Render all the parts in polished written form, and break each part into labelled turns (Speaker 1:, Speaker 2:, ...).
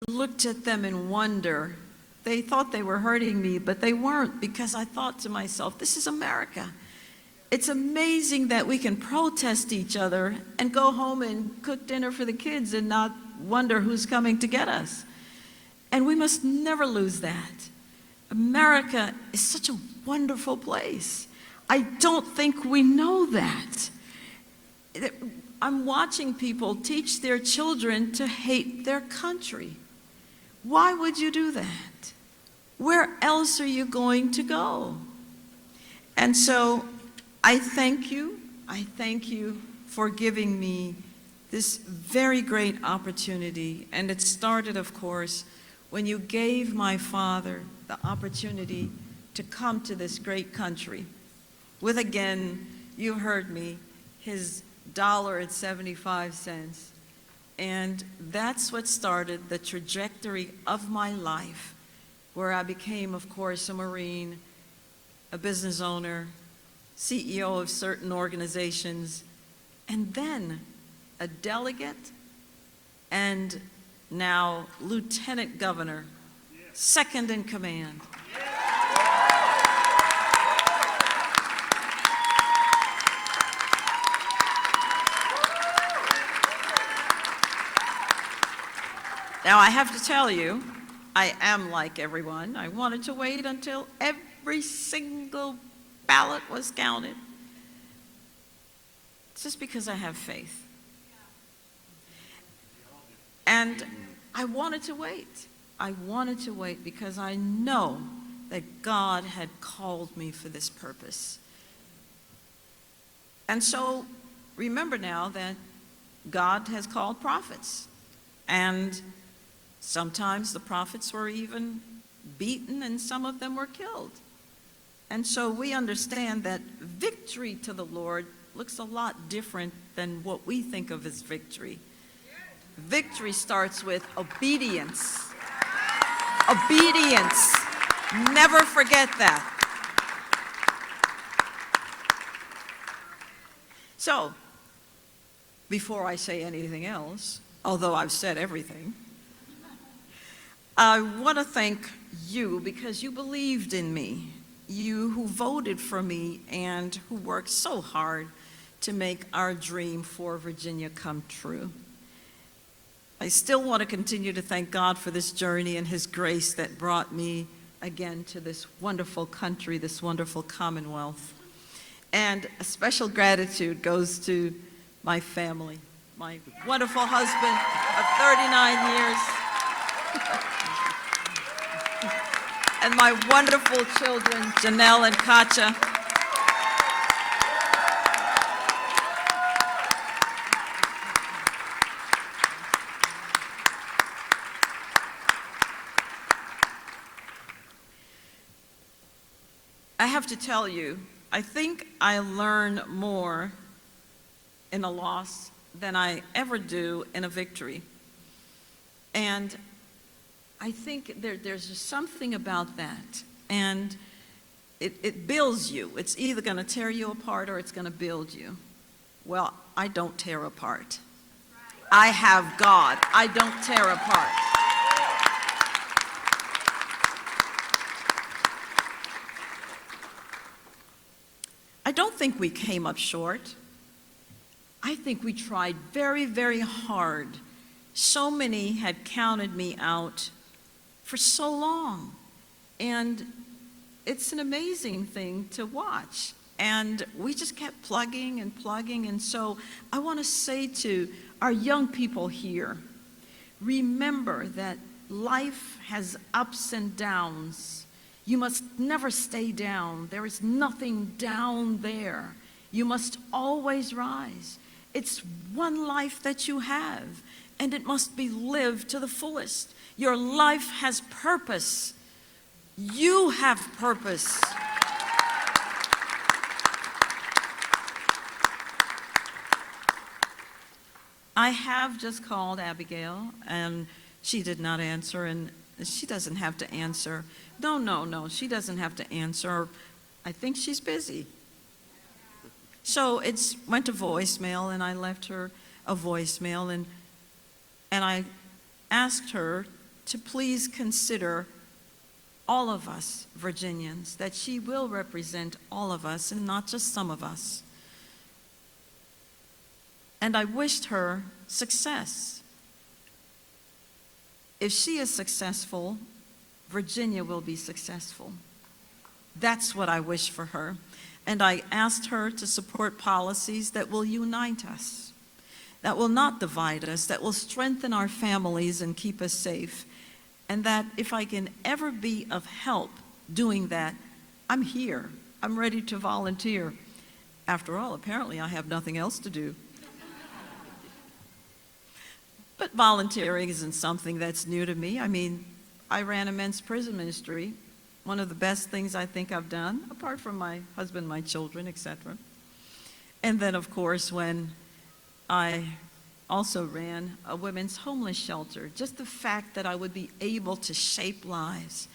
Speaker 1: looked at them in wonder. They thought they were hurting me, but they weren't, because I thought to myself, this is America. It's amazing that we can protest each other and go home and cook dinner for the kids and not wonder who's coming to get us. And we must never lose that. America is such a wonderful place. I don't think we know that. I'm watching people teach their children to hate their country. Why would you do that? Where else are you going to go? And so I thank you. I thank you for giving me this very great opportunity. And it started, of course, when you gave my father the opportunity to come to this great country with, again, you heard me, his $1.75. And that's what started the trajectory of my life, where I became, of course, a Marine, a business owner, CEO of certain organizations, and then a delegate, and now lieutenant governor, second in command. Now, I have to tell you, I am like everyone. I wanted to wait until every single ballot was counted. It's just because I have faith. And I wanted to wait. I wanted to wait because I know that God had called me for this purpose. And so remember now that God has called prophets. And sometimes the prophets were even beaten and some of them were killed. And so we understand that victory to the Lord looks a lot different than what we think of as victory. Victory starts with obedience. Obedience. Never forget that. So, before I say anything else, although I've said everything, I want to thank you because you believed in me, you who voted for me and who worked so hard to make our dream for Virginia come true. I still want to continue to thank God for this journey and His grace that brought me again to this wonderful country, this wonderful Commonwealth. And a special gratitude goes to my family, my wonderful husband of 39 years, and my wonderful children, Janelle and Katja. I have to tell you, I think I learn more in a loss than I ever do in a victory. And I think there's just something about that. And it builds you. It's either going to tear you apart or it's going to build you. Well, I don't tear apart. I have God. I don't tear apart. I don't think we came up short. I think we tried very, very hard. So many had counted me out for so long. And it's an amazing thing to watch. And we just kept plugging and plugging. And so I want to say to our young people here, remember that life has ups and downs. You must never stay down. There is nothing down there. You must always rise. It's one life that you have, and it must be lived to the fullest. Your life has purpose. You have purpose. I have just called Abigail, and she did not answer, and she doesn't have to answer. No, she doesn't have to answer. I think she's busy. So it went to voicemail, and I left her a voicemail, and I asked her to please consider all of us Virginians, that she will represent all of us and not just some of us. And I wished her success. If she is successful, Virginia will be successful. That's what I wish for her. And I asked her to support policies that will unite us, that will not divide us, that will strengthen our families and keep us safe. And that if I can ever be of help doing that, I'm here. I'm ready to volunteer. After all, apparently I have nothing else to do. But volunteering isn't something that's new to me. I mean, I ran a men's prison ministry, one of the best things I think I've done, apart from my husband, my children, etc. And then, of course, when I also ran a women's homeless shelter, just the fact that I would be able to shape lives,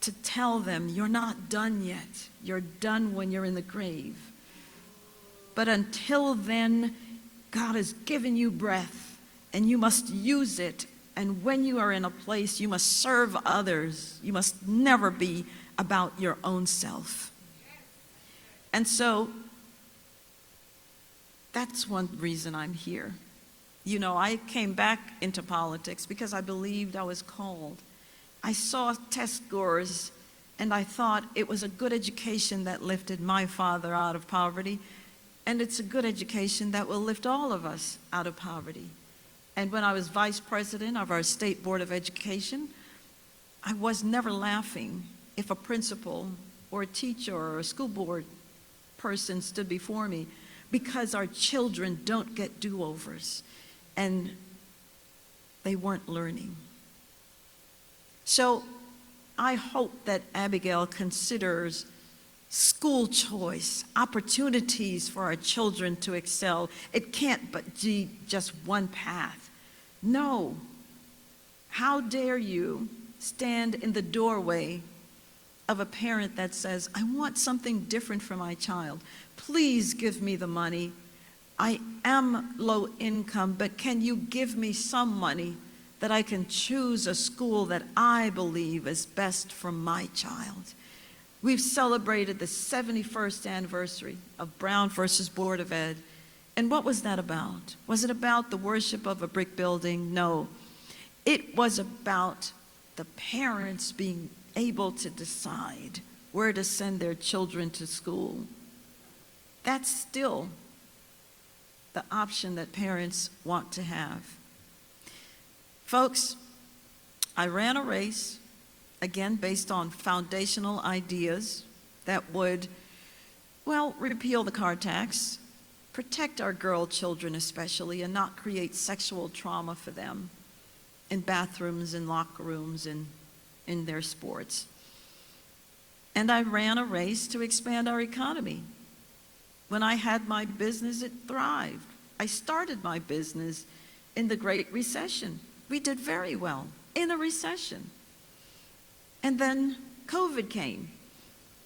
Speaker 1: to tell them, you're not done yet. You're done when you're in the grave. But until then, God has given you breath, and you must use it. And when you are in a place, you must serve others. You must never be about your own self. And so that's one reason I'm here. You know, I came back into politics because I believed I was called. I saw test scores, and I thought it was a good education that lifted my father out of poverty, and it's a good education that will lift all of us out of poverty. And when I was vice president of our State Board of Education, I was never laughing if a principal or a teacher or a school board person stood before me, because our children don't get do-overs, and they weren't learning. So I hope that Abigail considers school choice, opportunities for our children to excel. It can't but be just one path. No. How dare you stand in the doorway of a parent that says, I want something different for my child. Please give me the money. I am low income, but can you give me some money that I can choose a school that I believe is best for my child? We've celebrated the 71st anniversary of Brown versus Board of Ed. And what was that about? Was it about the worship of a brick building? No. It was about the parents being able to decide where to send their children to school. That's still the option that parents want to have. Folks, I ran a race, again, based on foundational ideas that would, well, repeal the car tax, protect our girl children especially, and not create sexual trauma for them in bathrooms and locker rooms and in their sports. And I ran a race to expand our economy. When I had my business, it thrived. I started my business in the Great Recession. We did very well in a recession. And then COVID came,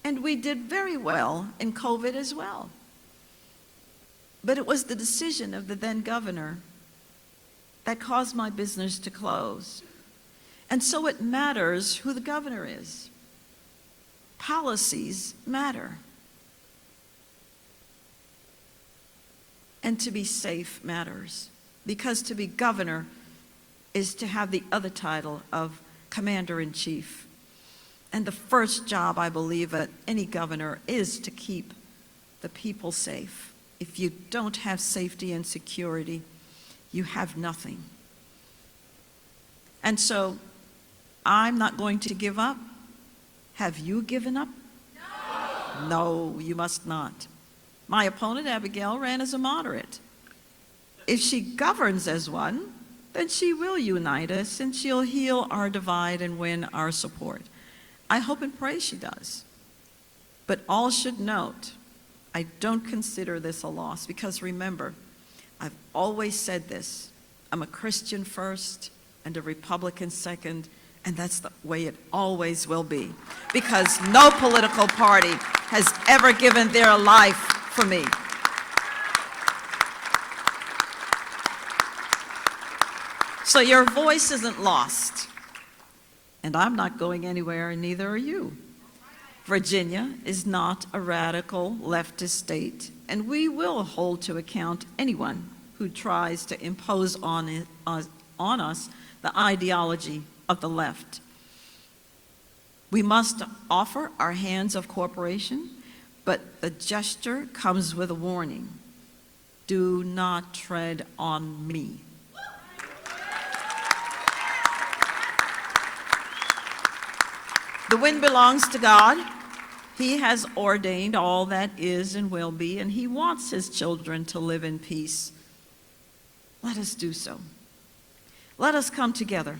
Speaker 1: and we did very well in COVID as well. But it was the decision of the then governor that caused my business to close. And so it matters who the governor is. Policies matter. And to be safe matters, because to be governor is to have the other title of commander-in-chief. And the first job, I believe, that any governor is to keep the people safe. If you don't have safety and security, you have nothing. And so I'm not going to give up. Have you given up? No. No, you must not. My opponent, Abigail, ran as a moderate. If she governs as one, then she will unite us, and she'll heal our divide and win our support. I hope and pray she does. But all should note, I don't consider this a loss, because remember, I've always said this: I'm a Christian first and a Republican second, and that's the way it always will be, because no political party has ever given their life for me. So your voice isn't lost. and I'm not going anywhere, and neither are you. Virginia is not a radical leftist state, and we will hold to account anyone who tries to impose on us the ideology of the left. We must offer our hands of cooperation, but the gesture comes with a warning. Do not tread on me. The wind belongs to God. He has ordained all that is and will be, and He wants His children to live in peace. Let us do so. Let us come together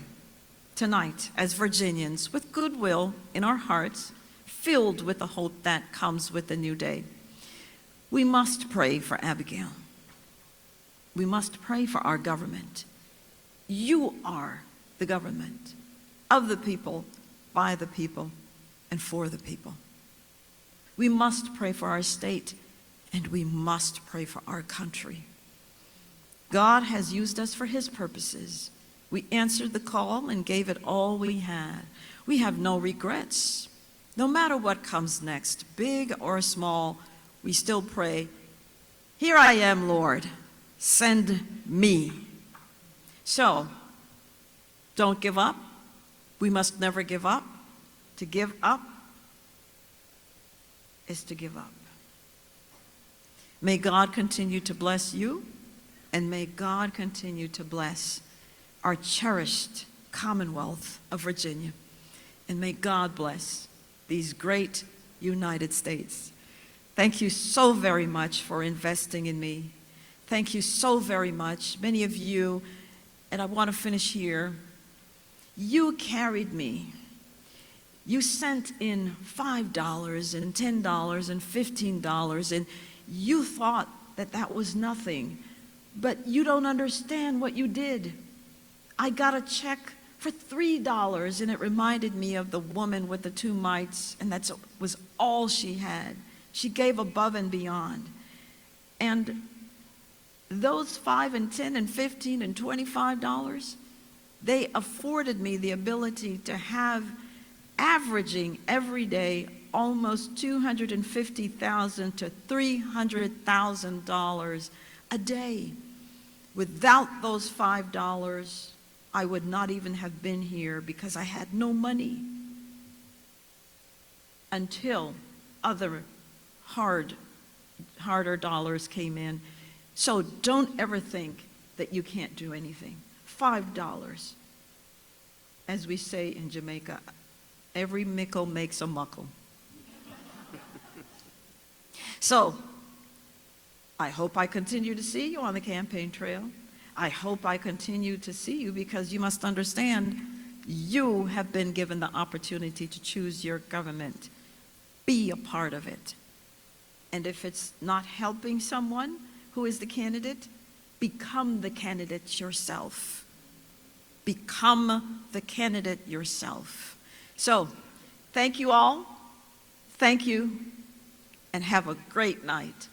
Speaker 1: tonight as Virginians with goodwill in our hearts, filled with the hope that comes with the new day. We must pray for Abigail. We must pray for our government. You are the government of the people, by the people, and for the people. We must pray for our state, and we must pray for our country. God has used us for His purposes. We answered the call and gave it all we had. We have no regrets. No matter what comes next, big or small, we still pray, "Here I am, Lord, send me." So, don't give up. We must never give up. To give up is to give up. May God continue to bless you, and may God continue to bless our cherished Commonwealth of Virginia. And may God bless these great United States. Thank you so very much for investing in me. Thank you so very much. Many of you, and I want to finish here, you carried me. You sent in $5 and $10 and $15, and you thought that that was nothing. But you don't understand what you did. I got a check for $3, and it reminded me of the woman with the 2 mites, and that was all she had. She gave above and beyond. And those $5 and $10 and $15 and $25, they afforded me the ability to have, averaging every day, almost $250,000 to $300,000 a day. Without those $5, I would not even have been here because I had no money until other harder dollars came in. So don't ever think that you can't do anything. $5, as we say in Jamaica, every mickle makes a muckle. So I hope I continue to see you on the campaign trail. I hope I continue to see you, because you must understand you have been given the opportunity to choose your government. Be a part of it. And if it's not helping someone who is the candidate, become the candidate yourself. Become the candidate yourself. So, thank you all. Thank you, and have a great night.